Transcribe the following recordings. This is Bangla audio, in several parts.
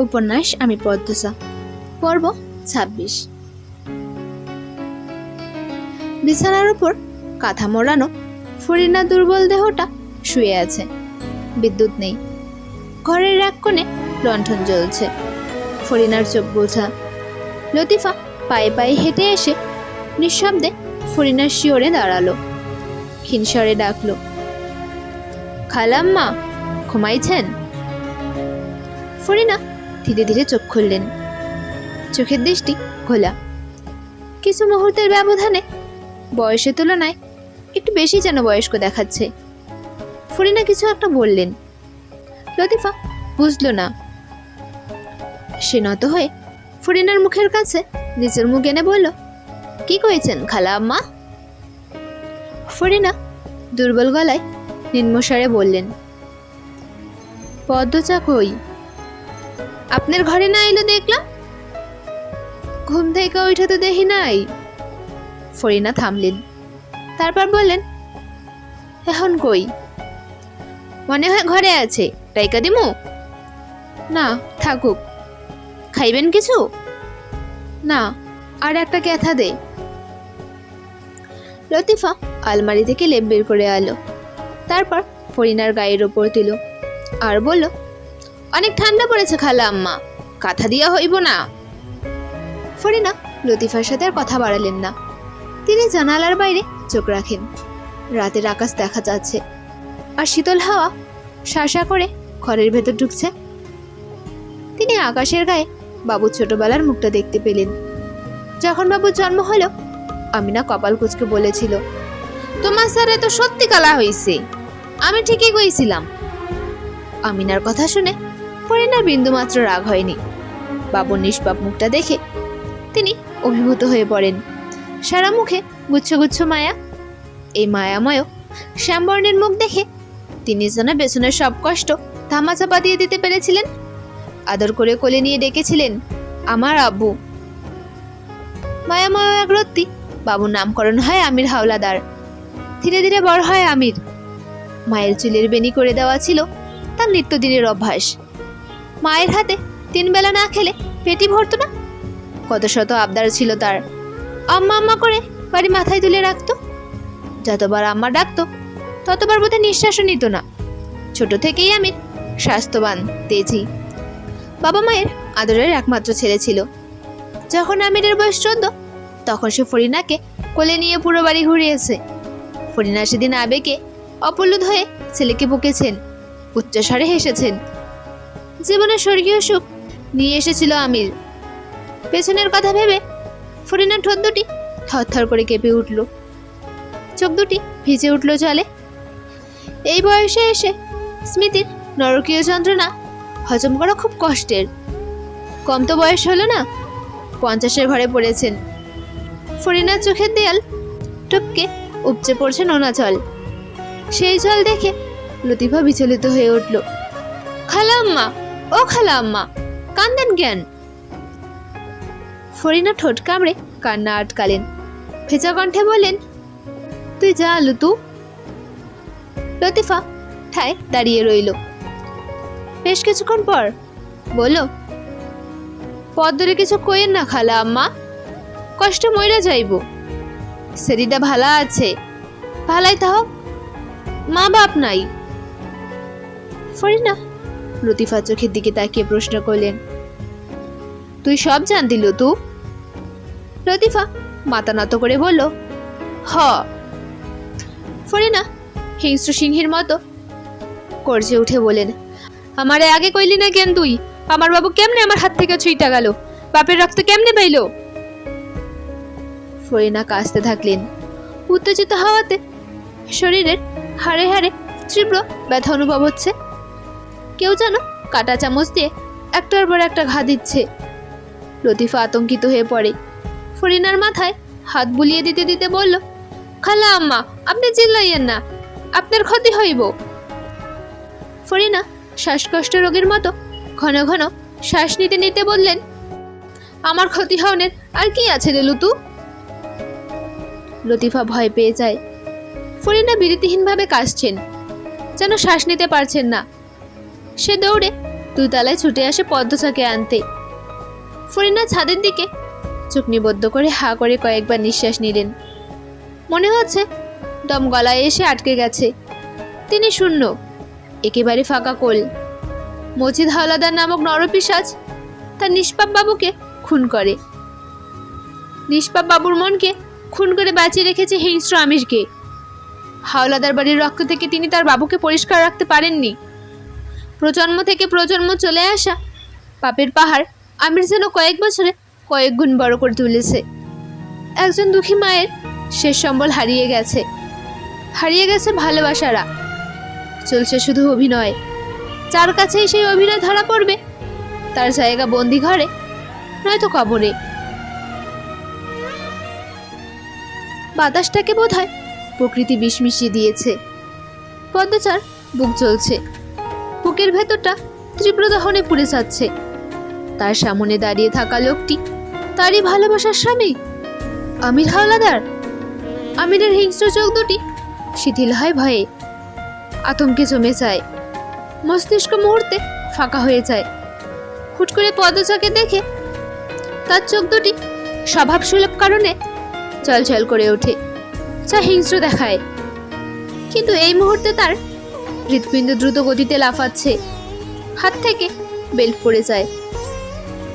উপন্যাস আমি পদ্মসা, পর্ব ২৬। বিছানার উপর কাঁথা মোড়ানো ফরিনার দুর্বল দেহটা শুয়ে আছে। বিদ্যুৎ নেই। ঘরের এক কোণে লণ্ঠন জ্বলছে। ফরিনার চোখ বোঝা। লতিফা পায়ে পায়ে হেঁটে এসে নিঃশব্দে ফরিনার শিওরে দাঁড়ালো। ক্ষীণস্বরে ডাকলো, খালাম্মা, ঘুমাইছেন? ফরিনা ধীরে ধীরে চোখ খুললেন। চোখের দৃষ্টি খোলা। কিছু মুহূর্তের ব্যবধানে বয়সের তুলনায় একটু বেশি যেন বয়স্ক দেখাচ্ছে। ফরিনা কিছু একটা বললেন। লতিফা বুঝলো না। সে নত হয়ে ফরিনার মুখের কাছে নিজের মুখ এনে বলল, কি কইছেন খালা আম্মা? ফরিনা দুর্বল গলায় নিম্নস্বরে বললেন, পদ্মচা কই? আপনার ঘরে না এলো দেখলাম। ঘুম থেকে ওইটা তো দেখি নাই। ফরিনা থামলেন, তারপর বললেন, এখন কই? মনে হয় ঘরে আছে, টাইকা দিমু? না, থাকুক। খাইবেন কিছু? না, আর একটা ক্যাথা দে। লতিফা আলমারি থেকে লেপ বের করে আলো। তারপর ফরিনার গায়ের ওপর দিল আর বলল, অনেক ঠান্ডা পড়েছে খালা আম্মা, কাঁথা দিয়া হইব না? ফরিনা লতিফার সাথে আর কথা বাড়ালেন না। তিনি জানালার বাইরে চোখ রাখেন। রাতের আকাশ দেখা যাচ্ছে আর শীতল হাওয়া শাসা করে ঘরের ভেতর ঢুকছে। তিনি আকাশের গায়ে বাবুর ছোটবেলার মুখটা দেখতে পেলেন। যখন বাবুর জন্ম হলো, আমিনা কপাল কুঁচকে বলেছিল, তোমার স্যার তো সত্যি কালা হয়েছে, আমি ঠিকই কইছিলাম। আমিনার কথা শুনে ফরিনার বিন্দুমাত্র রাগ হয়নি। বাবুর নিষ্পাপ মুখটা দেখে তিনি অভিভূত হয়ে পড়েন। সারা মুখে গুচ্ছ গুচ্ছ মায়া। এই মায়াময় শ্যামবর্ণের মুখ দেখে তিনি যেন পেছনের সব কষ্ট ধামাচাপা দিয়ে দিতে পেরেছিলেন। আদর করে কোলে নিয়ে ডেকেছিলেন, আমার আব্বু। মায়াময় এক রত্তি বাবুর নামকরণ হয় আমির হাওলাদার। ধীরে ধীরে বড় হয় আমির। মায়ের চুলের বেনি করে দেওয়া ছিল তার নিত্যদিনের অভ্যাস। মায়ের হাতে 3 বেলা না খেলে পেটি ভরত না। কত শত আবদার ছিল তার। আম্মা আম্মা করে বাড়ি মাথায় তুলে রাখতো। যতবার আম্মা ডাকতো ততবার বোধহয় নিঃশ্বাসও নিত না। ছোট থেকেই আমির স্বাস্থ্যবান, তেজি। বাবা মায়ের আদরের একমাত্র ছেলে ছিল। যখন আমিরের বয়স 14, তখন সে ফরিনাকে কোলে নিয়ে পুরো বাড়ি ঘুরিয়েছে। ফরিনা সেদিন আবেগে অপলুদ হয়ে ছেলেকে বকেছেন, উচ্চস্বরে হেসেছেন। জীবনের স্বর্গীয় সুখ নিয়ে এসেছিল আমির। পেছনের কথা ভেবে ফরিনার ঠোঁট দুটি থরথর করে কেঁপে উঠল। চোখ দুটি ভিজে উঠল জলে। এই বয়সে এসে স্মৃতির নরকীয় যন্ত্রণা হজম করা খুব কষ্টের। কম তো বয়স হলো না, 50-এর ঘরে পড়েছেন। ফরিনার চোখের দেয়াল টপকে উপচে পড়ছে নোনা জল। সেই জল দেখে লতিফা বিচলিত হয়ে উঠল। খালা আম্মা, ও খালা আম্মা, কান্দেন কেন? ফরিনা ঠোঁট কামড়ে কান্না আটকালেন। ভেজা কণ্ঠে বললেন, তুই যা লুতু। লতিফা ঠায় দাঁড়িয়ে রইল। বেশ কিছুক্ষণ পর বলল, পদ্মরে কিছু কইেন না খালা আম্মা, কষ্ট মইরা যাইব। সেরিটা ভালা আছে, ভালাই তাহ, মা বাপ নাই। ফরিনা লতিফা চোখের দিকে তাকিয়ে প্রশ্ন করলেন, তুই সব জানতি লতু? লতিফা মাথা নত করে বলল, হ। ফরিনা হিংস্র সিংহের মতো গর্জে উঠে বলেন, আমারে আগে কইলি না কেন তুই? আমার বাবু কেমনে আমার হাত থেকে ছুঁইটা গেল? বাপের রক্ত কেমনে পাইল? ফরিনা কাঁদতে থাকলেন। উত্তেজিত হওয়াতে শরীরের হাড়ে হাড়ে তীব্র ব্যথা অনুভব হচ্ছে। কেউ যেন কাটা চামচ দিয়ে একটার পর একটা ঘা দিচ্ছে। লতিফা আতঙ্কিত হয়ে পড়ে। ফরিনার মাথায় হাত বুলিয়ে দিতে দিতে বলল, খালা আম্মা, আপনি চিল্লাইয়েন না, আপনার ক্ষতি হইব। ফরিনা শ্বাসকষ্ট রোগের মতো ঘন ঘন শ্বাস নিতে নিতে বললেন, আমার ক্ষতি হওয়ার আর কি আছে রে লুতু? লতিফা ভয় পেয়ে যায়। ফরিনা বিরতিহীনভাবে কাশছেন, যেন শ্বাস নিতে পারছেন না। সে দৌড়ে দুই তলায় ছুটে আসে পদ্মচাকে আনতে। ফরিনা ছাদের দিকে চোখ নিবদ্ধ করে হা করে কয়েকবার নিঃশ্বাস নিলেন। মনে হচ্ছে দম গলায় এসে আটকে গেছে। তিনি শূন্য, একেবারে ফাঁকা কোল। মজিদ হাওলাদার নামক নরপিশাচ তার নিষ্পাপ বাবুকে খুন করে। নিষ্পাপ বাবুর মনকে খুন করে বাঁচিয়ে রেখেছে হিংস্র আমিরকে। হাওলাদার বাড়ির রক্ত থেকে তিনি তার বাবুকে পরিষ্কার রাখতে পারেননি। প্রজন্ম থেকে প্রজন্ম চলে আসা পাপের পাহাড় আমির যেন কয়েক বছরে কয়েক গুণ বড় করে তুলেছে। একজন দুঃখী মায়ের শেষ সম্বল হারিয়ে গেছে, হারিয়ে গেছে ভালোবাসারা। চলছে শুধু অভিনয়। যার কাছেই সেই অভিনয় ধরা পড়বে তার জায়গা বন্দি ঘরে নয়তো কবরে। বাতাসটাকে বোধহয় প্রকৃতি বিষ মিশিয়ে দিয়েছে। পদ্মচার বুক জ্বলছে, বুকের ভেতরটা তীব্র দহনে পুড়ে যাচ্ছে। তার সামনে দাঁড়িয়ে থাকা লোকটি তারই ভালোবাসার স্বামী আমির হাওলাদার। আমিরের হিংস্র চোখ দুটি শিথিল হয় ভয়ে, আতঙ্কে জমে যায়। মস্তিষ্ক মুহূর্তে ফাঁকা হয়ে যায়। হুট করে পদ্মচাকে দেখে তার চোখ দুটি স্বভাবসুলভ কারণে চলচল করে ওঠে, যা হিংস্র দেখায়। কিন্তু এই মুহূর্তে তার হৃৎপিণ্ড দ্রুত গতিতে লাফাচ্ছে, হাত থেকে বেল্ট পড়ে যায়।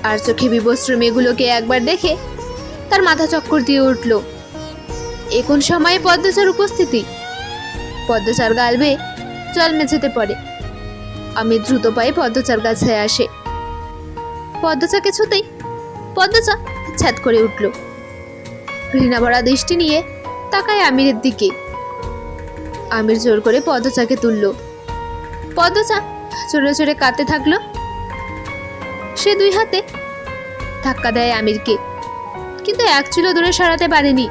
আর চোখে বিবস্ত্র মেয়েগুলোকে একবার দেখে তার মাথা চক্কর দিয়ে উঠল। এখন সময়ে পদ্মচার উপস্থিতি। পদ্মচার গাল বেয়ে জল মেঝেতে পড়ে। আমি দ্রুত পায়ে পদ্মচার কাছে আসে। পদ্মচাকে ছুতেই পদ্মচা ছ্যাদ করে উঠল। ঘৃণা ভরা দৃষ্টি নিয়ে তাকায় আমিরের দিকে। আমির জোর করে পদ্মচাকে তুলল। পদ্মচা চড়ে চড়ে কাঁদতে থাকলো। সে দুই হাতে ধাক্কা দেয় আমিরকে, কিন্তু এক চুলো দূরে সরাতে পারেনি।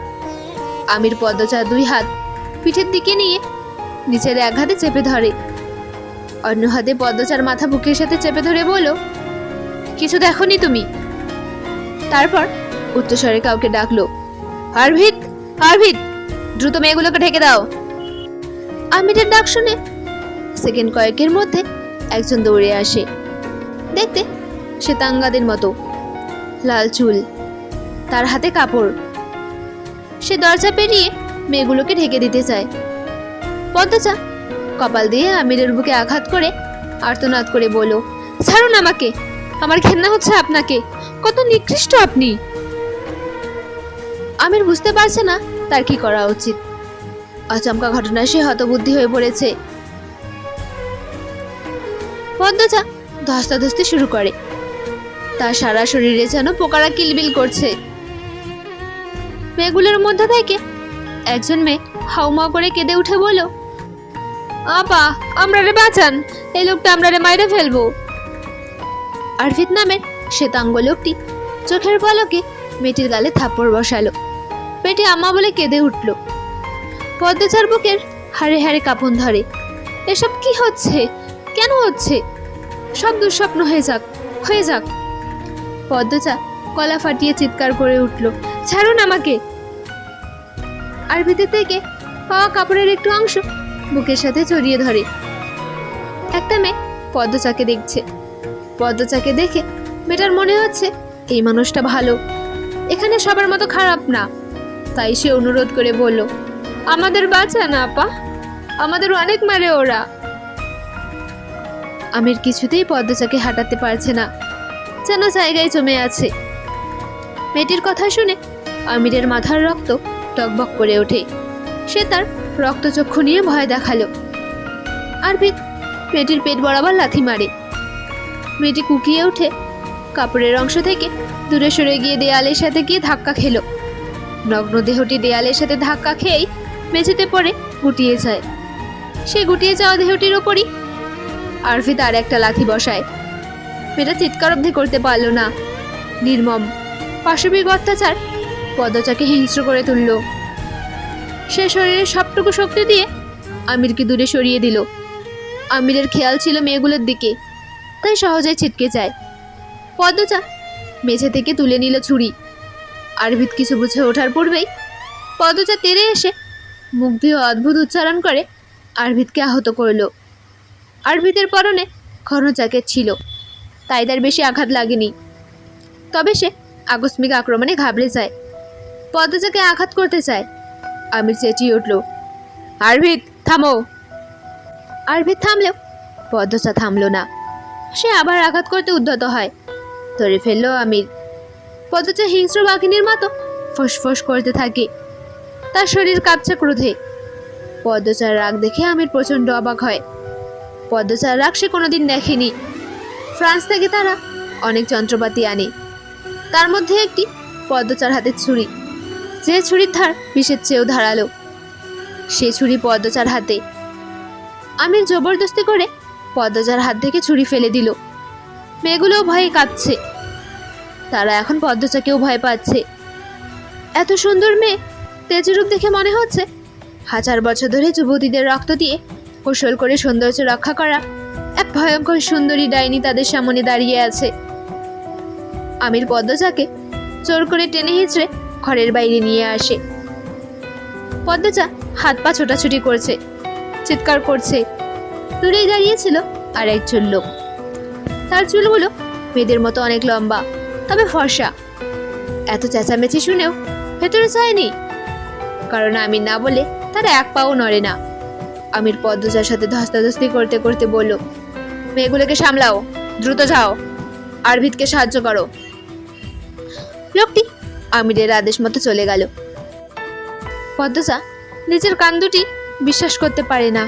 আমির পদ্মচার দুই হাত পিঠের দিকে নিয়ে নিচের এক হাতে চেপে ধরে, অন্য হাতে পদ্মচার মাথা বুকের সাথে চেপে ধরে বলল, কিছু দেখনি তুমি? তারপর উচ্চস্বরে কাউকে ডাকলো, আরভিত, আরভিত, দ্রুত মেয়েগুলোকে ঢেকে দাও। আমিরের ডাক শুনে সেকেন্ড কয়েকের মধ্যে একজন দৌড়ে আসে। দেখতে শ্বেতাঙ্গাদের মতো, লাল চুল, তার হাতে কাপড়। সে দরজা পেরিয়ে মেয়েগুলোকে ঢেকে দিতে চায়। পদ্মচা কপাল দিয়ে আমিরের বুকে আঘাত করে আর্তনাদ করে বলল, ছাড়ুন আমাকে, আমার ঘেন্না হচ্ছে আপনাকে, কত নিকৃষ্ট আপনি। আমির বুঝতে পারছে না তার কি করা উচিত। আচমকা ঘটনায় সে হতবুদ্ধি হয়ে পড়েছে। পদ্মচা ধস্তাধস্তি শুরু করে। তার সারা শরীরে যেন পোকারা কিলবিল করছে। মেয়েগুলোর মধ্যে থেকে একজন মেয়ে হাউমাউ করে কেঁদে উঠে বলল, আপা, আমরারে বাঁচান, এই লোকটা আমরারে মাইরে ফেলবো। আরভিত নামের শ্বেতাঙ্গ লোকটি চোখের পলকে মেয়েটির গালে থাপ্পড় বসালো। মেয়েটি আম্মা বলে কেঁদে উঠল। পদ্মচার বুকের হাড়ে হাড়ে কাঁপন ধরে। এসব কি হচ্ছে? কেন হচ্ছে? সব দুঃস্বপ্ন হয়ে যাক, হয়ে যাক। পদ্মচা গলা ফাটিয়ে চিৎকার করে উঠল, ছাড়ুন আমাকে। আরভিতের থেকে পাওয়া কাপড়ের একটু অংশ বুকের সাথে জড়িয়ে ধরে। একটা মেয়ে পদ্মচাকে দেখছে। পদ্মচাকে দেখে মেয়েটার মনে হচ্ছে এই মানুষটা ভালো, এখানে সবার মতো খারাপ না। তাই সে অনুরোধ করে বলল, আমাদের বাঁচান আপা, আমাদের অনেক মারে ওরা। আমির কিছুতেই পদ্মচাকে হাঁটাতে পারছে না, যেন জায়গায় জমে আছে। মেয়েটির কথা শুনে আমিরের মাথার রক্ত টকবক করে ওঠে। সে তার রক্তচক্ষু নিয়ে ভয় দেখালো। আরভিত মেয়েটির পেট বরাবর লাথি মারে। মেয়েটি কুকিয়ে উঠে কাপড়ের অংশ থেকে দূরে সরে গিয়ে দেয়ালের সাথে গিয়ে ধাক্কা খেলো। নগ্ন দেহটি দেয়ালের সাথে ধাক্কা খেয়েই মেঝেতে পড়ে গুটিয়ে যায়। সে গুটিয়ে যাওয়া দেহটির ওপরই আরভিত আর একটা লাথি বসায়। মেয়েটা চিৎকার অবধি করতে পারল না। নির্মম পাশবিক অত্যাচার পদ্মচাকে হিংস্র করে তুলল। সে শরীরের সবটুকু শক্তি দিয়ে আমিরকে দূরে সরিয়ে দিল। আমিরের খেয়াল ছিল মেয়েগুলোর দিকে, তাই সহজে ছিটকে যায়। পদ্মচা মেঝে থেকে তুলে নিল ছুরি। আরভিত কিছু বুঝে ওঠার পূর্বেই পদ্মচা তেড়ে এসে মুখ দিয়ে অদ্ভুত উচ্চারণ করে আরভিতকে আহত করল। আরভিতের পরনে ঘন জ্যাকেট ছিল, তাই তার বেশি আঘাত লাগেনি। তবে সে আকস্মিক আক্রমণে ঘাবড়ে যায়, পদ্মজাকে আঘাত করতে চায়। আমির চেঁচিয়ে উঠল, আরভিদ থামো। আরভিদ থামলেও পদ্মজা থামলো না। সে আবার আঘাত করতে উদ্যত হয়। ধরে ফেললো আমির। পদ্মজা হিংস্র বাঘিনীর মতো ফোঁস করতে থাকে। তার শরীর কাঁপছে ক্রোধে। পদ্মজার রাগ দেখে আমির প্রচণ্ড অবাক হয়। পদ্মজার রাগ সে কোনোদিন দেখেনি। ফ্রান্স থেকে তারা অনেক যন্ত্রপাতি আনে, তার মধ্যে একটি পদ্মজার হাতের ছুরি, যে ছুরির ধার বিষের চেয়েও ধারালো। সে ছুরি পদ্মজার হাতে। আমির জবরদস্তি করে পদ্মজার হাত থেকে ছুরি ফেলে দিল। মেয়েগুলোও ভয়ে কাঁপছে। তারা এখন পদ্মজাকেও ভয় পাচ্ছে। এত সুন্দর মেয়ে, তেজরূপ দেখে মনে হচ্ছে 1000 বছর ধরে যুবতীদের রক্ত দিয়ে কৌশল করে সৌন্দর্য রক্ষা করা এক ভয়ঙ্কর সুন্দরী ডাইনি তাদের সামনে দাঁড়িয়ে আছে। আমির পদ্মজাকে জোর করে টেনে হিঁচড়ে ঘরের বাইরে নিয়ে আসে। পদ্মজা হাত পা ছোটাছুটি করছে, চিৎকার করছে। দূরেই দাঁড়িয়েছিল আর একজন লোক। তার চুলগুলো মেয়েদের মতো অনেক লম্বা, তবে ফর্সা। এত চেঁচামেচি শুনেও ভেতরে যায়নি, কারণ আমির না বলে তার এক পাও নড়ে না। আমির পদ্মজার সাথে ধস্তাধস্তি করতে করতে বলল, মেয়েগুলোকে সামলাও, দ্রুত যাও, আরভিদকে সাহায্য করো। লোকটি আমিরের আদেশ মতো চলে গেল। পদ্মজা নিজের কান দুটি বিশ্বাস করতে পারে না।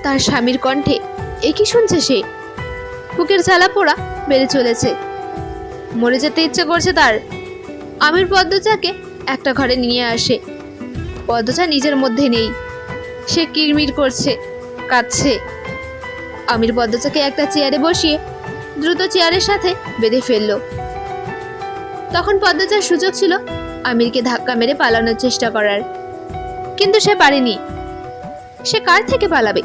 তার স্বামীর কণ্ঠে একই শুনছে সে। বুকের জ্বালা পোড়া বেড়ে চলেছে। মরে যেতে ইচ্ছে করছে তার। আমির পদ্মজাকে একটা ঘরে নিয়ে আসে। পদ্মজা নিজের মধ্যে নেই। সে কিরমির করছে, কাঁদছে। আমির পদ্মজাকে একটা চেয়ারে বসিয়ে দ্রুত চেয়ারের সাথে বেঁধে ফেলল। তখন পদ্মজার সুযোগ ছিল আমিরকে ধাক্কা মেরে পালানোর চেষ্টা করার, কিন্তু সে পারেনি। সে কার থেকে পালাবে?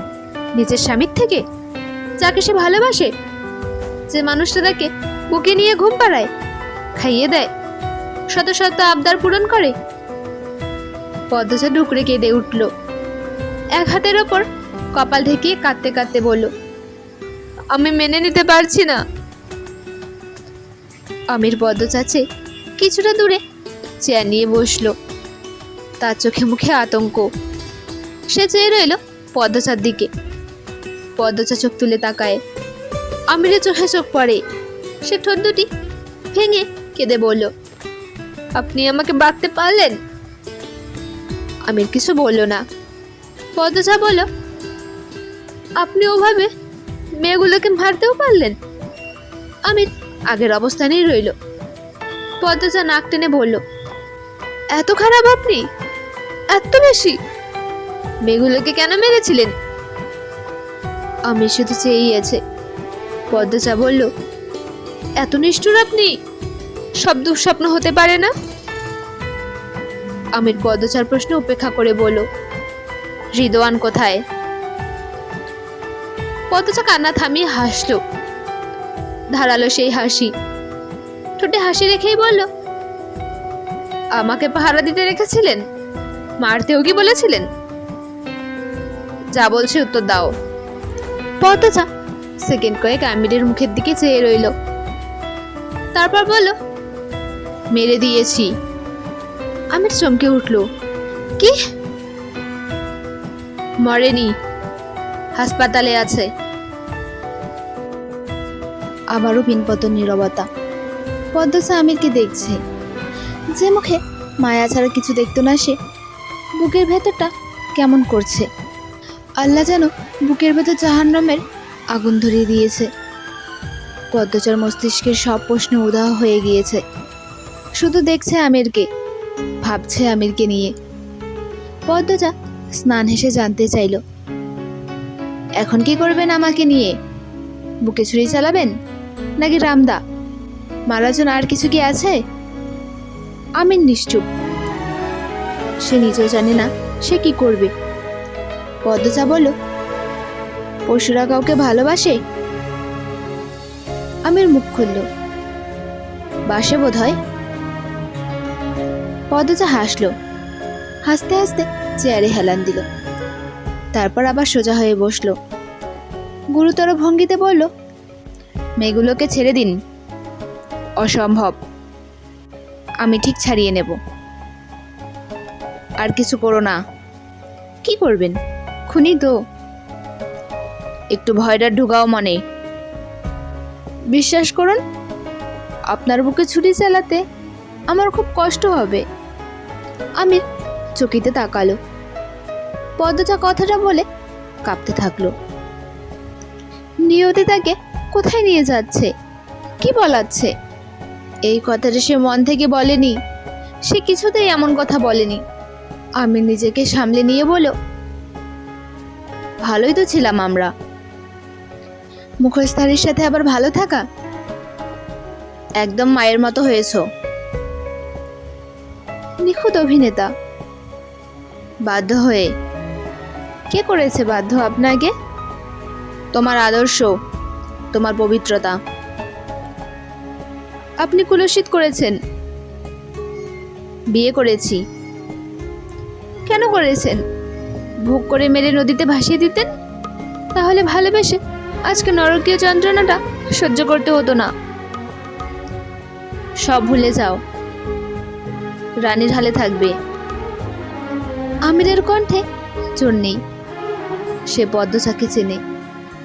নিজের স্বামীর থেকে, যাকে সে ভালোবাসে, যে মানুষটা তাকে বুকে নিয়ে ঘুম পাড়ায়, খাইয়ে দেয়, শত শত আবদার পূরণ করে। পদ্মজা ডুকরে কেঁদে উঠল। এক হাতের ওপর কপাল ঢেকিয়ে কাঁদতে কাঁদতে বলল, আমি মেনে নিতে পারছি না। আমির পদ্মজাকে কিছুটা দূরে চেয়ার নিয়ে বসলো। তার চোখে মুখে আতঙ্ক। সে চেয়ে রইল পদ্মজার দিকে। পদ্মজা চোখ তুলে তাকায়। আমিরের চোখে চোখ পড়ে। সে ঠোঁট দুটি ভেঙে কেঁদে বলল, আপনি আমাকে বাঁধতে পারলেন? আমির কিছু বলল না। পদ্মজা বলল, আপনি ওভাবে মেয়েগুলোকে মারতেও পারলেন? আমির আগের অবস্থানেই রইল। পদ্মজা নাক টেনে বলল, এত খারাপ আপনি? এত বেশি? মেয়েগুলোকে কেন মেরেছিলেন? আমির শুধু চেয়েই আছে। পদ্মজা বলল, এত নিষ্ঠুর আপনি? সব দুঃস্বপ্ন হতে পারে না? আমির পদ্মজার প্রশ্ন উপেক্ষা করে বলল, রিদওয়ান কোথায়? পদ্মজা কান্না থামিয়ে হাসলো। ধারালো সেই হাসি। ঠোঁটে হাসি রেখেই বলল, আমাকে পাহারা দিতে রেখেছিলেন? মারতেও কি বলেছিলেন? যা বলছি উত্তর দাও। পদ্মজা সেকেন্ড কয়েক আমিরের মুখের দিকে চেয়ে রইল। তারপর বলল, মেরে দিয়েছি। আমির চমকে উঠল। কি? মরেনি, হাসপাতালে আছে। আবারও পিনপতন নীরবতা। পদ্মজা আমিরকে দেখছে। যে মুখে মায়া ছাড়া কিছু দেখতো না সে, বুকের ভেতরটা কেমন করছে। আল্লাহ যেন বুকের ভেতর জাহান্নামের আগুন ধরিয়ে দিয়েছে। পদ্মজার মস্তিষ্কের সব প্রশ্ন উধাও হয়ে গিয়েছে। শুধু দেখছে আমিরকে, ভাবছে আমিরকে নিয়ে। পদ্মজা স্নান হেসে জানতে চাইল, এখন কি করবেন আমাকে নিয়ে? বুকে ছুরি চালাবেন নাকি রামদা? মারার জন্য আর কিছু কি আছে? আমির নিশ্চুপ। সে নিজেও জানে না সে কি করবে। পদ্মজা বলল, পশুরা কাউকে ভালোবাসে? আমির মুখ খুলল, বাসে বোধ হয়। পদ্মজা হাসলো। হাসতে হাসতে চেয়ারে হেলান দিল। তারপর আবার সোজা হয়ে বসলো। গুরুতর ভঙ্গিতে বলল, মেয়েগুলোকে ছেড়ে দিন। অসম্ভব, আমি ঠিক ছাড়িয়ে নেব। আর কিছু করো না। কি করবেন? খুনি তো। একটু ভয়টা ঢুকাও মনে। বিশ্বাস করুন, আপনার বুকে ছুরি চালাতে আমার খুব কষ্ট হবে। আমির চকিতে তাকালো। পদ্মজা কথাটা বলে কাঁপতে থাকলো। নিয়তি তাকে কোথায় নিয়ে যাচ্ছে, কি বলাচ্ছে? এই কথাটা সে মন থেকে বলেনি। সে কিছুতেই এমন কথা বলেনি। আমি নিজেকে সামলে নিয়ে বলো, ভালোই তো ছিলাম আমরা। মুখোশধারীর সাথে আবার ভালো থাকা? একদম মায়ের মতো হয়েছো। নিখুঁত অভিনেতা। বাধ্য হয়ে? কে করেছে বাধ্য আপনাকে? তোমার আদর্শ, তোমার পবিত্রতা। আপনি কুলুষিত করেছেন। বিয়ে করেছি। কেন করেছেন? ভোগ করে মেরে নদীতে ভাসিয়ে দিতেন, তাহলে ভালোবেসে আজকে নরকীয় যন্ত্রণাটা সহ্য করতে হতো না। সব ভুলে যাও, রানীর হালে থাকবে। আমিরের কণ্ঠে জোর নেই। সে পদ্মচাকে চেনে।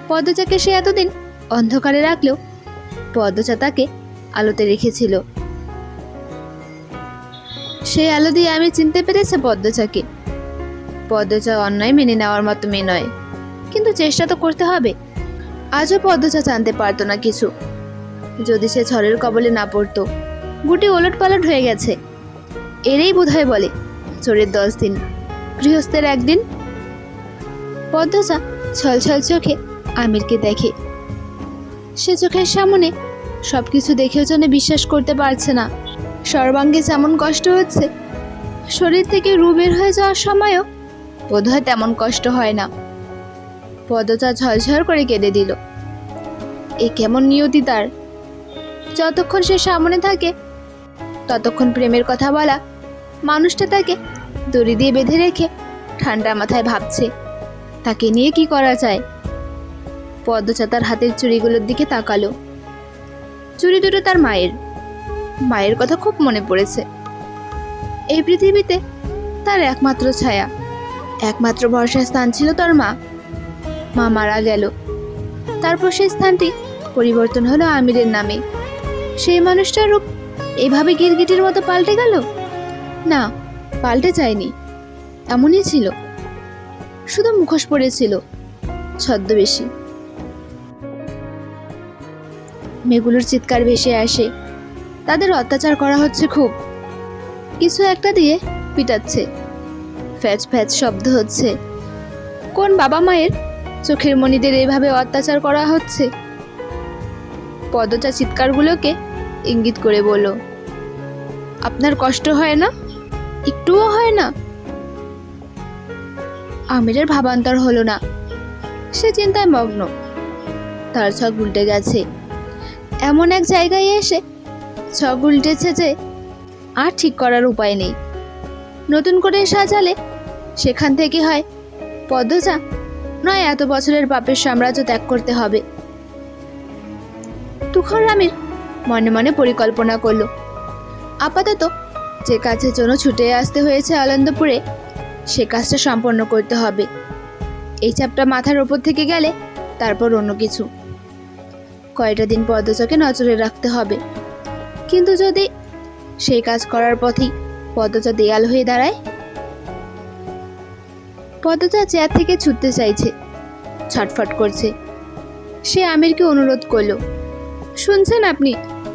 পদ্মচাকে সে এতদিন অন্ধকারে রাখলেও পদ্মচা তাকে আলোতে রেখেছিল। সেই আলো দিয়ে আমি চিনতে পেরেছে পদ্মচাকে। পদ্মচা অন্যায় মেনে নেওয়ার মতো মেয়ে নয়, কিন্তু চেষ্টা তো করতে হবে। আজও পদ্মচা জানতে পারতো না কিছু। যদি সে ঝড়ের কবলে না পড়তো। গুটি ওলট পালট হয়ে গেছে। এরই বোধহয় বলে চোরের 10 দিন, গৃহস্থের 1 দিন। পদ্মচা ছলছল চোখে আমিরকে দেখে। সে চোখের সামনে সবকিছু দেখেও যেন বিশ্বাস করতে পারছে না। সর্বাঙ্গে যেমন কষ্ট হচ্ছে, শরীর থেকে রু বের হয়ে যাওয়ার সময়ও বোধহয় তেমন কষ্ট হয় না। পদ্মচা ঝরঝর করে কেঁদে দিল। এ কেমন নিয়তি তার! যতক্ষণ সে সামনে থাকে ততক্ষণ প্রেমের কথা বলা মানুষটা তাকে দড়ি দিয়ে বেঁধে রেখে ঠান্ডা মাথায় ভাবছে তাকে নিয়ে কি করা যায়। পদ্মচা তার হাতের চুড়িগুলোর দিকে তাকালো। চুড়ি দুটো তার মায়ের। মায়ের কথা খুব মনে পড়েছে। এই পৃথিবীতে তার একমাত্র ছায়া, একমাত্র ভরসার স্থান ছিল তার মা। মা মারা গেল। তারপর সেই স্থানটি পরিবর্তন হলো আমিরের নামে। সেই মানুষটার রূপ এইভাবে গিরগিটির মতো পাল্টে গেল? না, পাল্টে যায়নি, এমনই ছিল। শুধু মুখোশ পড়েছিল, ছদ্মবেশী। মেয়েগুলোর চিৎকার ভেসে আসে। তাদের অত্যাচার করা হচ্ছে খুব। কিছু একটা দিয়ে পিটাচ্ছে। ফ্যাচ ফ্যাচ শব্দ হচ্ছে। কোন বাবা মায়ের চোখের মণিদের এইভাবে অত্যাচার করা হচ্ছে? পদ্মচা চিৎকারগুলোকে ইঙ্গিত করে বলল, আপনার কষ্ট হয় না? একটুও হয় না? আমিরের ভাবান্তর হলো না। সে চিন্তায় মগ্ন। তার ছক উল্টে গেছে। এমন এক জায়গায় এসে ছক উল্টেছে যে আর ঠিক করার উপায় নেই। নতুন করে সাজালে সেখান থেকে হয় পদ্মচা, নয় এত বছরের পাপের সাম্রাজ্য ত্যাগ করতে হবে। তুখর আমির মনে মনে পরিকল্পনা করল, আপাতত যে কাজের জন্য ছুটে আসতে হয়েছে আনন্দপুরে, সে কাজটা সম্পন্ন করতে হবে। এই চাপটা মাথার ওপর থেকে গেলে তারপর অন্য কিছু। কয়টা দিন পদ্মচাকে নজরে রাখতে হবে। কিন্তু যদি সেই কাজ করার পথেই পদ্মচা দেয়াল হয়ে দাঁড়ায়? পদ্মচা চেয়ার থেকে ছুটতে চাইছে, ছটফট করছে। সে আমিরকে অনুরোধ করলো, শুনছেন আপনি?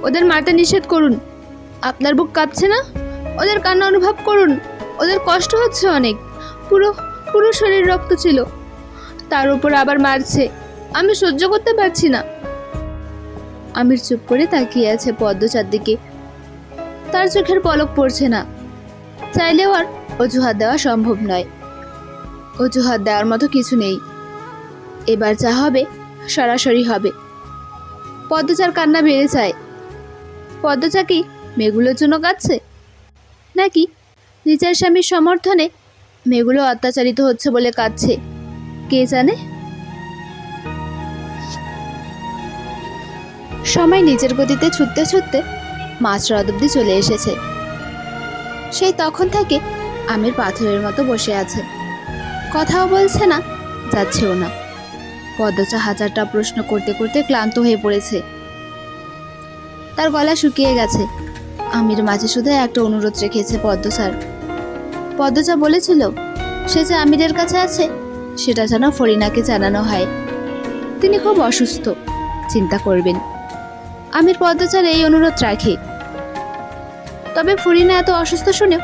ওদের মারতে নিষেধ করুন। আপনার বুক কাঁপছে না? ওদের কান্না অনুভব করুন। ওদের কষ্ট হচ্ছে অনেক। পুরো পুরো শরীর রক্ত ছিল, তার উপর আবার মারছে। আমি সহ্য করতে পারছি না। আমির চুপ করে তাকিয়ে আছে পদ্মচার দিকে। তার চোখের পলক পড়ছে না। চাইলেও আর অজুহাত দেওয়া সম্ভব নয়। অজুহাত দেওয়ার মতো কিছু নেই। এবার যা হবে সরাসরি হবে। পদ্মচার কান্না বেড়ে যায়। পদ্মচা কি মেয়েগুলোর জন্য কাঁদছে, নাকি নিজের স্বামীর সমর্থনে মেয়েগুলো অত্যাচারিত হচ্ছে বলে কাঁদছে? কে জানে। সময় নিজের গতিতে ছুটতে ছুটতে মাঝরাত অবধি চলে এসেছে। সেই তখন থেকে আমির পাথরের মতো বসে আছে, কথাও বলছে না, যাচ্ছেও না। পদ্মজা হাজারটা প্রশ্ন করতে করতে ক্লান্ত হয়ে পড়েছে, তার গলা শুকিয়ে গেছে। আমির মাঝে শুধু একটা অনুরোধ রেখেছে পদ্মজার। পদ্মজা বলেছিল সে যে আমিরের কাছে আছে সেটা যেন ফরিনাকে জানানো হয়। তিনি খুব অসুস্থ, চিন্তা করবেন। আমির পদ্মজার এই অনুরোধ রাখে। তবে ফরিনা এত অসুস্থ শুনেও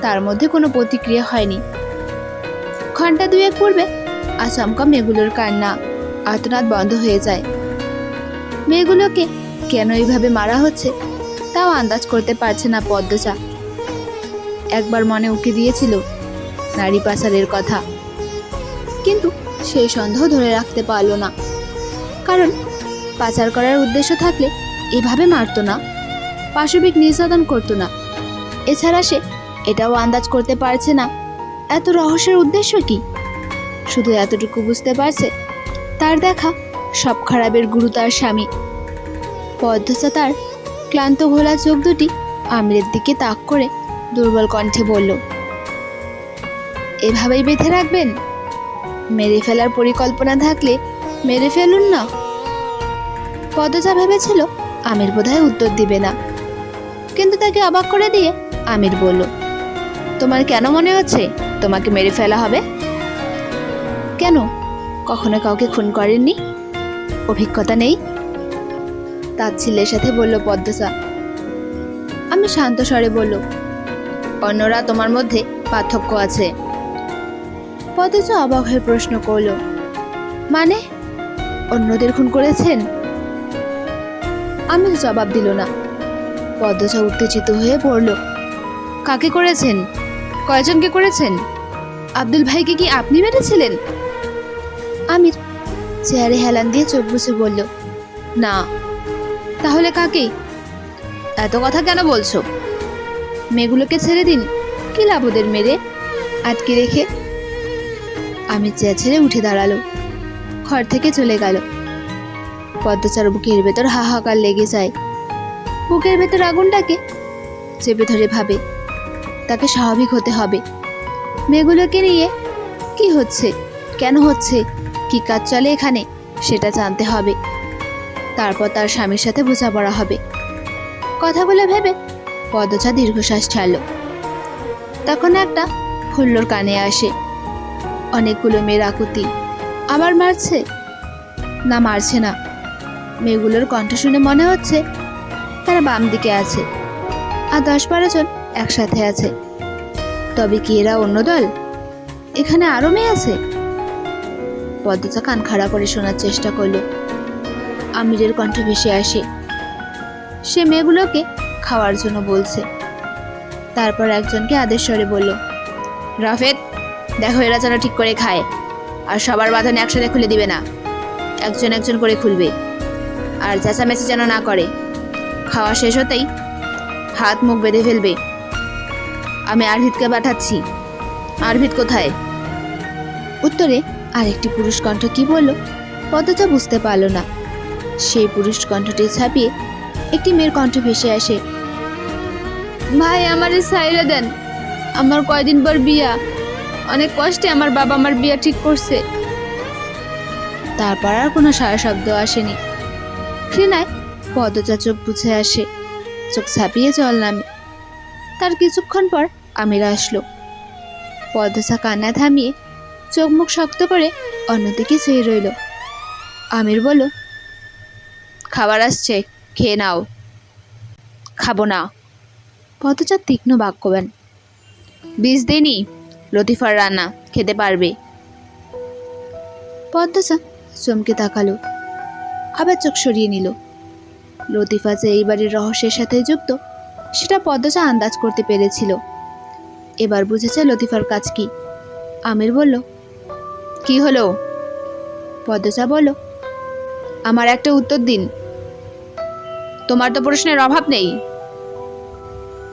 তার মধ্যে কোনো প্রতিক্রিয়া হয়নি। ঘন্টা দুয়েক পূর্বে আচমকা মেয়েগুলোর কান্না আর্তনাদ বন্ধ হয়ে যায়। মেয়েগুলোকে কেন এইভাবে মারা হচ্ছে তাও আন্দাজ করতে পারছে না পদ্মজা। একবার মনে উকি দিয়েছিল নারী পাচারের কথা, কিন্তু সেই সন্দেহ ধরে রাখতে পারল না। কারণ পাচার করার উদ্দেশ্য থাকলে এভাবে মারত না, পাশবিক নির্যাতন করতো না। এছাড়া সে এটাও আন্দাজ করতে পারছে না এত রহস্যের উদ্দেশ্য কি। শুধু এতটুকু বুঝতে পারছে তার দেখা সব খারাপের গুরু তার স্বামী। পদ্মজা তার ক্লান্ত ঘোলা চোখ দুটি আমিরের দিকে তাক করে দুর্বল কণ্ঠে বলল, এভাবেই বেঁধে রাখবেন? মেরে ফেলার পরিকল্পনা থাকলে মেরে ফেলুন না। পদ্মজা ভেবেছিল আমির বোধহয় উত্তর দিবে না, কিন্তু তাকে অবাক করে দিয়ে আমির বলল, তোমার কেন মনে হচ্ছে তোমাকে মেরে ফেলা হবে? কেন, কখনো কাউকে খুন করেননি? অভিজ্ঞতা নেই? তাচ্ছিল্যের সাথে বলল পদ্মজা। আমি শান্ত স্বরে বলল, অন্যরা তোমার মধ্যে পার্থক্য আছে। পদ্মজা অবাক হয়ে প্রশ্ন করল, মানে অন্যদের খুন করেছেন? আমি জবাব দিল না। পদ্মজা উত্তেজিত হয়ে পড়ল, কাকে করেছেন? কয়জনকে করেছেন? আব্দুল ভাইকে কি আপনি মেরেছিলেন? আমির চেয়ারে হেলান দিয়ে চোখ বুজে বলল, না। তাহলে কাকে? এত কথা কেন বলছো? মেয়েগুলোকে ছেড়ে দিন, কি লাভ ওদের মেরে আটকে রেখে? আমি চেয়ার ছেড়ে উঠে দাঁড়ালো, ঘর থেকে চলে গেল। পদ্মজার বুকের ভেতর হাহাকার লেগে যায়। বুকের ভেতর আগুনটাকে চেপে ধরে ভাবে তাকে স্বাভাবিক হতে হবে। মেয়েগুলোকে নিয়ে কি হচ্ছে, কেন হচ্ছে, কি কাজ চলে এখানে সেটা জানতে হবে। তারপর তার স্বামীর সাথে বোঝাপড়া হবে। কথাগুলো ভেবে পদ্মজা দীর্ঘশ্বাস ছাড়ল। তখন একটা হুল্লোর কানে আসে, অনেকগুলো মেয়ের আকুতি। আবার মারছে? না, মারছে না। মেয়েগুলোর কণ্ঠ শুনে মনে হচ্ছে তারা বাম দিকে আছে আর 10-12 জন একসাথে আছে। তবে কি এরা অন্য দল? এখানে আরো মেয়ে আছে? পদ্মজা কান খাড়া করে শোনার চেষ্টা করলো। আমিরের কণ্ঠ ভেসে আসে, সে মেয়েগুলোকে খাওয়ার জন্য বলছে। তারপর একজনকে আদেশ স্বরে বলল, রাফেদ, দেখো এরা যেন ঠিক করে খায়, আর সবার বাঁধনে একসাথে খুলে দিবে না, একজন একজন করে খুলবে, আর চেঁচামেচি যেন না করে। খাওয়া শেষ হতেই হাত মুখ বেঁধে ফেলবে। আমি আরভিদকে পাঠাচ্ছি। আরভিদ কোথায়? উত্তরে আরেকটি পুরুষ কণ্ঠ কি বলল পদ্মজা বুঝতে পারল না। সেই পুরুষ কণ্ঠটি ছাপিয়ে একটি মেয়ের কণ্ঠ ভেসে আসে, ভাই আমারে ছাইরা দেন, আমার কয়দিন পর বিয়া, অনেক কষ্টে আমার বাবা আমার বিয়া ঠিক করছে। তারপর আর কোনো সারা শব্দ আসেনি। ঘৃণায় পদ্মজা চোখ বুঝে আসে, চোখ ছাপিয়ে জল নামে। তার কিছুক্ষণ পর আমির আসলো। পদ্মজা কান্না থামিয়ে চোখ মুখ শক্ত করে অন্যদিকে চেয়ে রইল। আমির বলল, খাবার আসছে, খেয়ে নাও। খাবো না। পদ্মজা তীক্ষ্ণ বাক্যবান, বীজ দেনি, লতিফার রান্না, খেতে পারবে। পদ্মজা চমকে তাকালো, আবার চোখ সরিয়ে নিল। লতিফা যে এই বাড়ির রহস্যের সাথে যুক্ত সেটা পদ্মজা আন্দাজ করতে পেরেছিল। এবার বুঝেছে লতিফার কাজ কি। আমির বলল, কি হলো? পদ্মজা বলল, আমার একটা উত্তর দিন। তোমার তো প্রশ্নের অভাব নেই।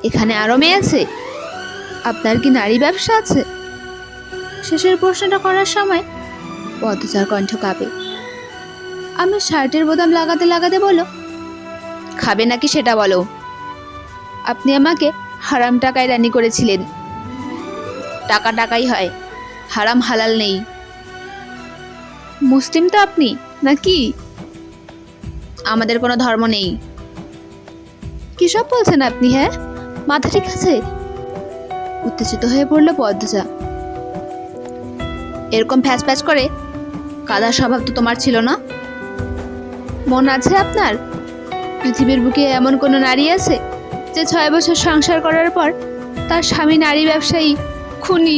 এখানে আরো মেয়ে আছে? আপনার কি নারী ব্যবসা আছে? শেষের প্রশ্নটা করার সময় পদ্মজার কণ্ঠ কাঁপে। আমি শার্টের বোতাম লাগাতে লাগাতে বলল, খাবে নাকি সেটা বলো। আপনি আমাকে হারাম টাকায় রানী করেছিলেন। টাকা টাকাই হয়, হারাম হালাল নেই। মুসলিম তো আপনি নাকি? আমাদের কোনো ধর্ম নেই। কী সব বলছেন আপনি? হ্যাঁ, মাথা ঠিক আছে? উত্তেজিত হয়ে পড়ল পদ্মজা। এরকম ফ্যাচ ফ্যাচ করে কাদা স্বভাব তো তোমার ছিল না। মন আছে আপনার? পৃথিবীর বুকে এমন কোনো নারী আছে যে 6 বছর সংসার করার পর তার স্বামী নারী ব্যবসায়ী, খুনি,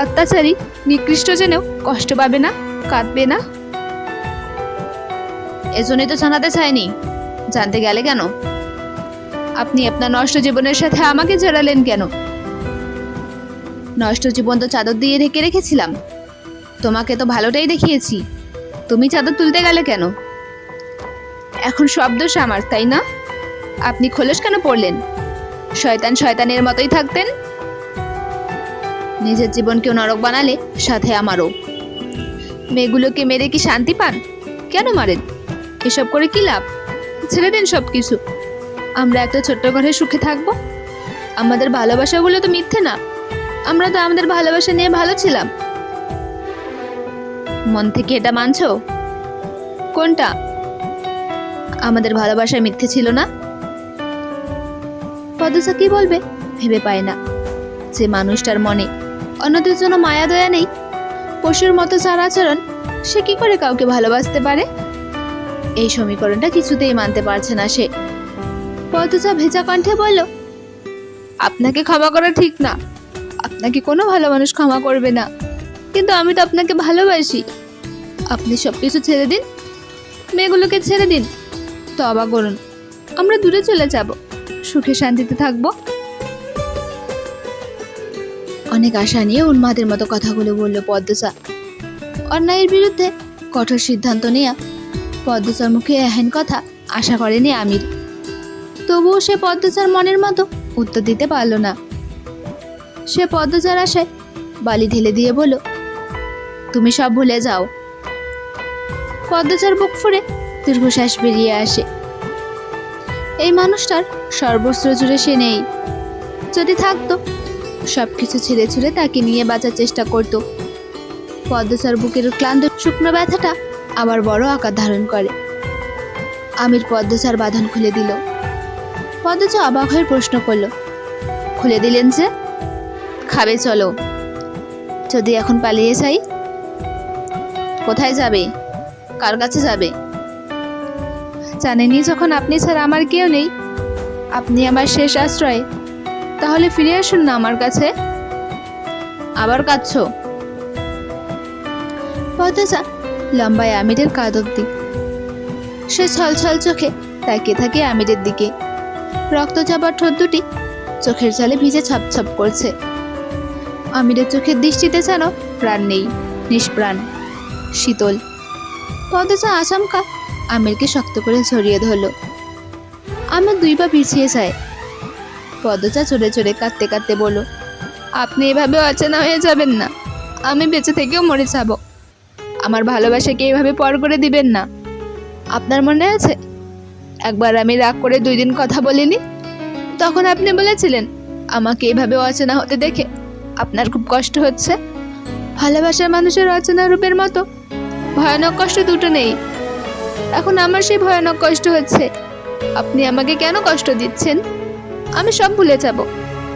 অত্যাচারী, নিকৃষ্ট জেনেও কষ্ট পাবে না, কাঁদবে না? এজন্যই তো জানাতে চাইনি। জানতে গেলে কেন? আপনি আপনার নষ্ট জীবনের সাথে আমাকে জড়ালেন কেন? নষ্ট জীবন তো চাদর দিয়ে ঢেকে রেখেছিলাম। তোমাকে তো ভালোটাই দেখিয়েছি। তুমি চাদর তুলতে গেলে কেন? এখন সব দোষ আমার, তাই না? আপনি খোলস কেন পড়লেন? শয়তান শয়তানের মতোই থাকতেন। নিজের জীবনকেও নরক বানালে, সাথে আমারও। মেয়েগুলোকে মেরে কি শান্তি পান? কেন মারেন? এসব করে কি লাভ? ছেড়ে দিন সব কিছু। আমরা একটা ছোট্ট ঘরে সুখে থাকবো। আমাদের ভালোবাসাগুলো তো মিথ্যে না। আমরা তো আমাদের ভালোবাসা নিয়ে ভালো ছিলাম। মন থেকে এটা মানছো? কোনটা? আমাদের ভালোবাসা মিথ্যে ছিল না? পদ্মজা কি বলবে ভেবে পায় না। যে মানুষটার মনে অন্যদের জন্য মায়া দয়া নেই, পশুর মতো চার আচরণ, সে কি করে কাউকে ভালোবাসতে পারে? এই সমীকরণটা কিছুতেই মানতে পারছে না সে। পদ্মজা ভেজা কণ্ঠে বলল, আপনাকে ক্ষমা করা ঠিক না। আপনাকে কোনো ভালো মানুষ ক্ষমা করবে না। কিন্তু আমি তো আপনাকে ভালোবাসি। আপনি সব কিছু ছেড়ে দিন, মেয়েগুলোকে ছেড়ে দিন, তওবা করুন। আমরা দূরে চলে যাব, সুখে শান্তিতে থাকবো। অনেক আশা নিয়ে উন্মাদের মতো কথাগুলো বলল পদ্মজা। অন্যায়ের বিরুদ্ধে কঠোর সিদ্ধান্ত নেয়া পদ্মজার মুখে এহেন কথা আশা করেনি আমির। তবুও সে পদ্মজার মনের মতো উত্তর দিতে পারল না। সে পদ্মজার আশায় বালি ঢেলে দিয়ে বলল, তুমি সব ভুলে যাও। পদ্মজার বুক ফুঁড়ে দীর্ঘশ্বাস বেরিয়ে আসে। এই মানুষটার সর্বস্ব জুড়ে সে নেই। যদি থাকতো, সব কিছু ছেড়ে ছুড়ে তাকে নিয়ে বাঁচার চেষ্টা করত। পদ্মজার বুকের ক্লান্ত শুকনো ব্যথাটা আবার বড় আকার ধারণ করে। আমির পদ্মজার বাঁধন খুলে দিল। পদ্মজা অবাক হয়ে প্রশ্ন করল, খুলে দিলেন যে? খাবে চলো। যদি এখন পালিয়ে যাই? কোথায় যাবে? কার কাছে যাবে? জানেনই যখন আপনি ছাড়া আমার কেউ নেই, আপনি আমার শেষ আশ্রয়, তাহলে ফিরে আসুন না আমার কাছে। আবার কাঁদছো? পদ্মজা লম্বায় আমিরের কাঁধ অব্দি। সে ছলছল চোখে তাকিয়ে থাকে আমিরের দিকে। রক্ত চাপা ঠোঁট দুটি চোখের জলে ভিজে ছপছপ করছে। আমিরের চোখের দৃষ্টিতে যেন প্রাণ নেই, নিষ্প্রাণ, শীতল। পদ্মজা আচমকা আমিরকে শক্ত করে জড়িয়ে ধরল। আমির 2 পা পিছিয়ে যায়। পদ্মজা চড়ে চড়ে কাঁদতে কাঁদতে বলল, আপনি এভাবে অচেনা হয়ে যাবেন না। আমি বেঁচে থেকেও মরে যাব। আমার ভালোবাসাকে এভাবে পর করে দিবেন না। আপনার মনে আছে একবার আমি রাগ করে 2 দিন কথা বলিনি? তখন আপনি বলেছিলেন আমাকে এভাবে অচেনা হতে দেখে আপনার খুব কষ্ট হচ্ছে। ভালোবাসার মানুষের অচেনা রূপের মতো ভয়ানক কষ্ট দুটো নেই। এখন আমার সেই ভয়ানক কষ্ট হচ্ছে। আপনি আমাকে কেন কষ্ট দিচ্ছেন? আমি সব ভুলে যাব।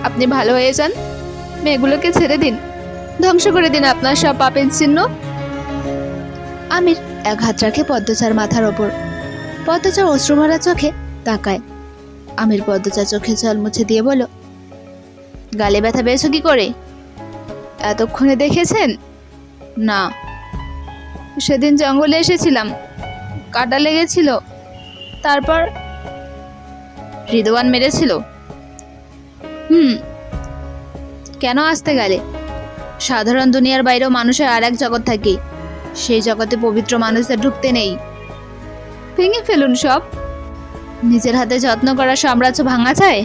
আপনি ভালো হয়ে যান, মেয়েগুলোকে ছেড়ে দিন, ধ্বংস করে দিন আপনার সব পাপের চিহ্ন। আমির এক হাত রাখে পদ্মজার মাথার ওপর। পদ্মজার অশ্রুভরা চোখে তাকায়। আমির পদ্মজার চোখে জল মুছে দিয়ে বলল, গালে ব্যথা পেয়েছো কি করে? এতক্ষণে দেখেছেন? না, সেদিন জঙ্গলে এসেছিলাম, কাটা লেগেছিল, তারপর রিদওয়ান মেরেছিল। কেন আসতে গেলে? সাধারণ দুনিয়ার বাইরেও মানুষের আর এক জগৎ থাকে। সেই জগতে পবিত্র মানুষদের ঢুকতে নেই। ভেঙে ফেলুন সব। নিজের হাতে যত্ন করা সাম্রাজ্য ভাঙা যায়?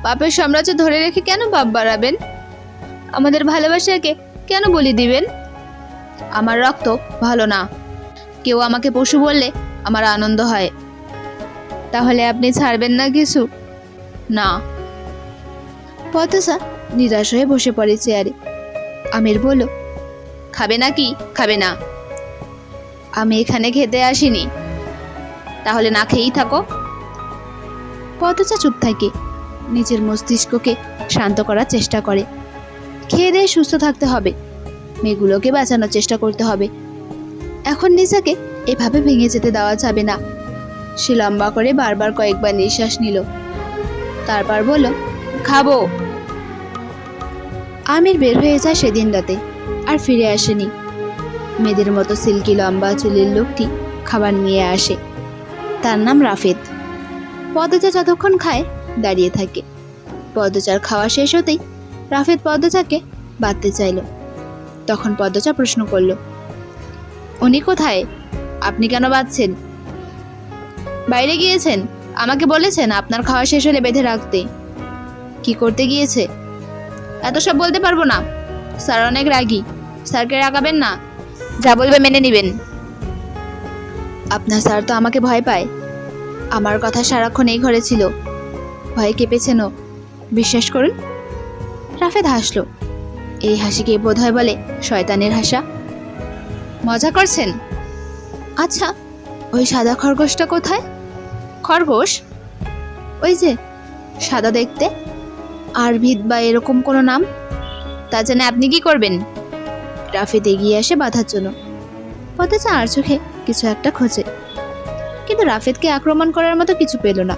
পাপের সাম্রাজ্য ধরে রেখে কেন পাপ বাড়াবেন? আমাদের ভালোবাসাকে কেন বলি দিবেন? আমার রক্ত ভালো না। কেউ আমাকে পশু বললে আমার আনন্দ হয়। তাহলে আপনি ছাড়বেন না কিছু? না। পদ্মজা নিরাশ হয়ে বসে পড়ে চেয়ারে। আমির বলল, খাবে নাকি? খাবে না? আমি এখানে খেতে আসিনি। তাহলে না খেয়েই থাকো। পদ্মজা চুপ থাকে, নিজের মস্তিষ্ককে শান্ত করার চেষ্টা করে। খেয়ে দিয়ে সুস্থ থাকতে হবে, মেয়েগুলোকে বাঁচানোর চেষ্টা করতে হবে। এখন নিজেকে এভাবে ভেঙে যেতে দেওয়া যাবে না। সে লম্বা করে বারবার কয়েকবার নিঃশ্বাস নিল, তারপর বলল, খাবো। আমির বের হয়ে যায় সেদিন রাতে, আর ফিরে আসেনি। মেয়েদের মতো সিল্কি লম্বা চুলের লোকটি খাবার নিয়ে আসে। তার নাম রাফেদ। পদ্মজা যতক্ষণ খায় দাঁড়িয়ে থাকে। পদ্মজার খাওয়া শেষ হতেই রাফেদ পদ্মজাকে বাঁধতে চাইল। তখন পদ্মজা প্রশ্ন করল, উনি কোথায়? আপনি কেন বাঁধছেন? বাইরে গিয়েছেন, আমাকে বলেছেন আপনার খাওয়া শেষ হলে বেঁধে রাখতে। কি করতে গিয়েছে? এত সব বলতে পারবো না, স্যার অনেক রাগী। স্যারকে রাগাবেন না, যা বলবে মেনে নেবেন। আপনার স্যার তো আমাকে ভয় পায়। আমার কথা সারাক্ষণ এই ঘরে ছিল, ভয়ে কেঁপেছেন ও। বিশ্বাস করুন। রাফেদ হাসলো। এই হাসিকে বোধহয় বলে শয়তানের হাসা। মজা করছেন? আচ্ছা, ওই সাদা খরগোশটা কোথায়? খরগোশ? ওই যে সাদা দেখতে, আরভিদ বা এরকম কোনো নাম। তা জানে আপনি কি করবেন? রাফেদ এগিয়ে আসে বাঁধার জন্য। পদ্মজা আর চোখে কিছু একটা খোঁজে, কিন্তু রাফেদকে আক্রমণ করার মতো কিছু পেল না।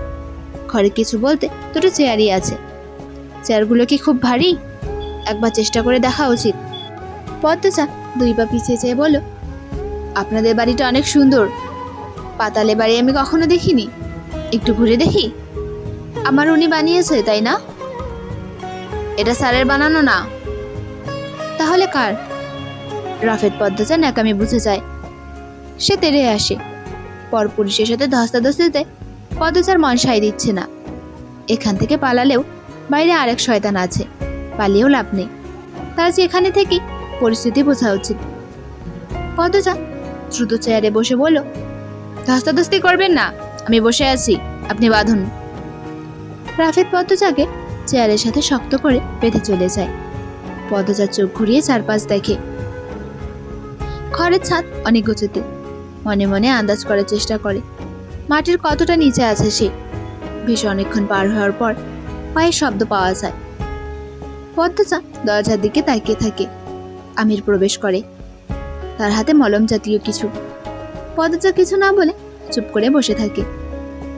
ঘরে কিছু বলতে দুটো চেয়ারই আছে। চেয়ারগুলো কি খুব ভারী? একবার চেষ্টা করে দেখা উচিত। পদ্মজা 2 পা পিছিয়ে চেয়ে বলল, আপনাদের বাড়িটা অনেক সুন্দর। পাতালে বাড়ি আমি কখনো দেখিনি, একটু ঘুরে দেখি। আমার উনি বানিয়েছে, তাই না? এটা স্যারের বানানো না। তাহলে কার? রাফেদ পদ্মজা ন্যাকামি বুঝে যায়। সে তেড়ে আসে। পরপুরুষের সাথে ধস্তাধস্তিতে পদ্মজার মন সায় দিচ্ছে না। এখান থেকে পালালেও বাইরে আরেক শয়তান আছে, পালিয়েও লাভ নেই। তার যেখানে থেকে পরিস্থিতি বোঝা উচিত। পদ্মজা দ্রুত চেয়ারে বসে বলল, ধস্তাধস্তি করবেন না, আমি বসে আছি, আপনি বাঁধুন। রাফেদ পদ্মজাকে চেয়ারের সাথে শক্ত করে বেঁধে চলে যায়। পদ্মজা চোখ ঘুরিয়ে চারপাশ দেখে। ঘরের ছাদ অনেক উঁচুতে। মনে মনে আন্দাজ করার চেষ্টা করে মাটির কতটা নিচে আছে সে। বেশ অনেকক্ষণ পার হওয়ার পর পায়ের শব্দ পাওয়া যায়। পদ্মজা দরজার দিকে তাকিয়ে থাকে। আমির প্রবেশ করে, তার হাতে মলম জাতীয় কিছু। পদ্মজা কিছু না বলে চুপ করে বসে থাকে।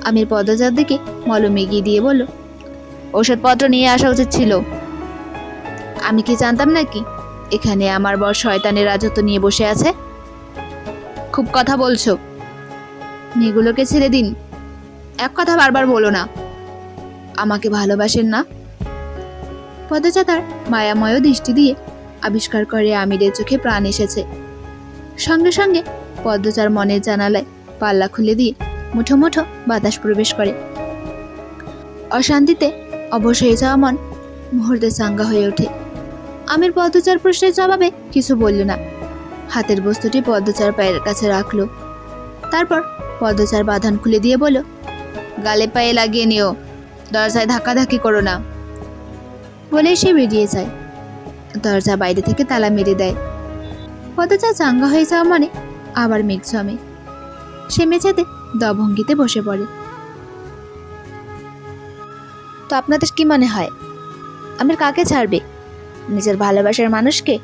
আমির পদ্মজার দিকে মলম এগিয়ে দিয়ে বলল, ঔষধপত্র নিয়ে আসা উচিত ছিল। আমি কি জানতাম নাকি এখানে আমার বর শয়তানের রাজত্ব নিয়ে বসে আছে? খুব কথা বলছো, মেয়েগুলোকে ছেড়ে দিন। এক কথা বারবার বলো না। আমাকে ভালোবাসেন না? পদ্মজা তার মায়াময় দৃষ্টি দিয়ে আবিষ্কার করে আমিরের চোখে প্রাণ এসেছে। সঙ্গে সঙ্গে পদ্মজার মনের জানালায় পাল্লা খুলে দিয়ে মুঠো মুঠো বাতাস প্রবেশ করে। অশান্তিতে অবশ হয়ে যাওয়া মন মুহূর্তে চাঙ্গা হয়ে ওঠে। আমির পদ্মজার প্রশ্নের জবাবে কিছু বলল না। হাতের বস্তুটি পদ্মজার পায়ের কাছে রাখলো। তারপর পদ্মজার বাঁধন খুলে দিয়ে বলল, গালে পায়ে লাগিয়ে নিও, দরজায় ধাক্কাধাক্কি করো না। বলে সে বেরিয়ে যায়। দরজা বাইরে থেকে তালা মেরে দেয়। পদ্মজা চাঙ্গা হয়ে যাওয়া মানে আবার মেঘ জমে। সে মেঝেতে দভঙ্গিতে বসে পড়ে। তো আপনাদের কি মনে হয়, আমির কাকে ছাড়বে? নিজের ভালোবাসার মানুষকে,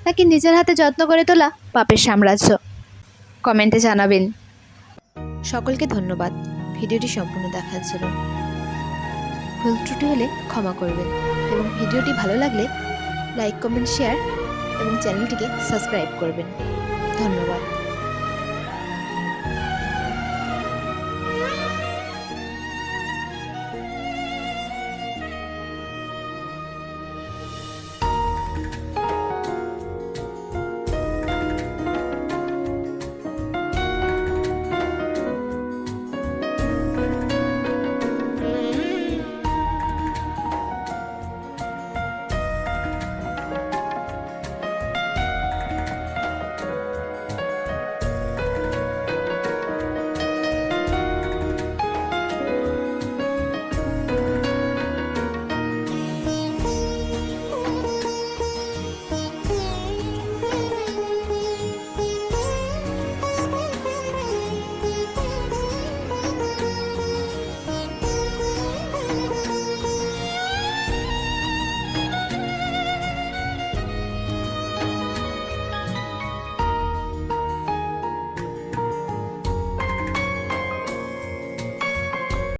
নাকি নিজের হাতে যত্ন করে তোলা পাপের সাম্রাজ্য? কমেন্টে জানাবেন। সকলকে ধন্যবাদ ভিডিওটি সম্পূর্ণ দেখার জন্য। ভুল ত্রুটি হলে ক্ষমা করবেন এবং ভিডিওটি ভালো লাগলে লাইক, কমেন্ট, শেয়ার এবং চ্যানেলটিকে সাবস্ক্রাইব করবেন। ধন্যবাদ।